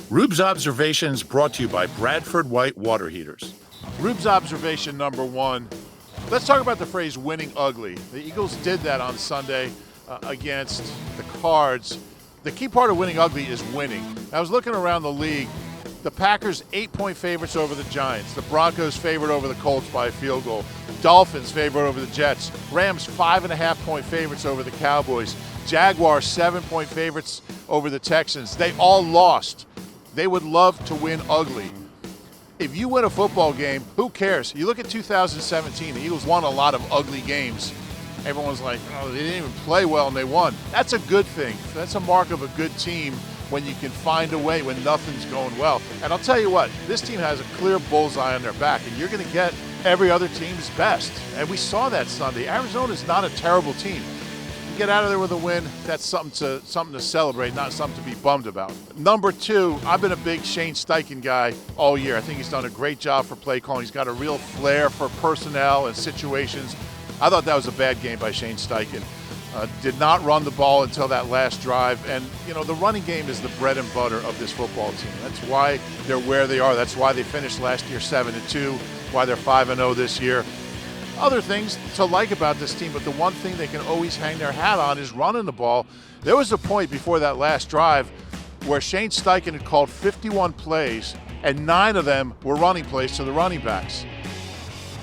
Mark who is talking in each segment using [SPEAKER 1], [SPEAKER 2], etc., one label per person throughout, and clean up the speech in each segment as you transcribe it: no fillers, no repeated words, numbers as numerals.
[SPEAKER 1] Rube's Observations brought to you by Bradford White Water Heaters.
[SPEAKER 2] Rube's observation number one. Let's talk about the phrase winning ugly. The Eagles did that on Sunday against the Cards. The key part of winning ugly is winning. I was looking around the league. The Packers 8-point favorites over the Giants. The Broncos favored over the Colts by a field goal. Dolphins favored over the Jets. Rams 5.5-point favorites over the Cowboys. Jaguars 7-point favorites over the Texans. They all lost. They would love to win ugly. If you win a football game, who cares? You look at 2017, the Eagles won a lot of ugly games. Everyone's like, oh, they didn't even play well and they won. That's a good thing. That's a mark of a good team when you can find a way when nothing's going well. And I'll tell you what, this team has a clear bullseye on their back, and you're going to get every other team's best. And we saw that Sunday. Arizona's not a terrible team. You get out of there with a win, that's something to celebrate, not something to be bummed about. Number two, I've been a big Shane Steichen guy all year. I think he's done a great job for play calling. He's got a real flair for personnel and situations. I thought that was a bad game by Shane Steichen. Did not run the ball until that last drive. And, you know, the running game is the bread and butter of this football team. That's why they're where they are. That's why they finished last year 7-2, why they're 5-0 this year. Other things to like about this team, but the one thing they can always hang their hat on is running the ball. There was a point before that last drive where Shane Steichen had called 51 plays, and 9 of them were running plays to the running backs.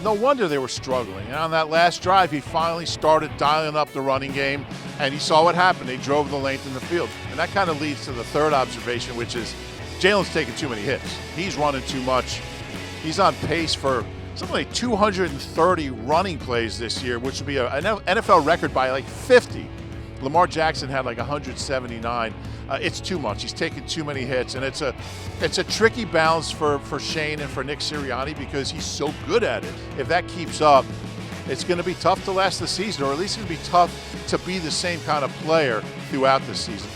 [SPEAKER 2] No wonder they were struggling. And on that last drive, he finally started dialing up the running game, and he saw what happened. They drove the length in the field. And that kind of leads to the third observation, which is Jalen's taking too many hits. He's running too much. He's on pace for something like 230 running plays this year, which would be an NFL record by like 50. Lamar Jackson had like 179. It's too much. He's taking too many hits, and it's a tricky balance for Shane and for Nick Sirianni because he's so good at it. If that keeps up, it's going to be tough to last the season, or at least it's going to be tough to be the same kind of player throughout the season.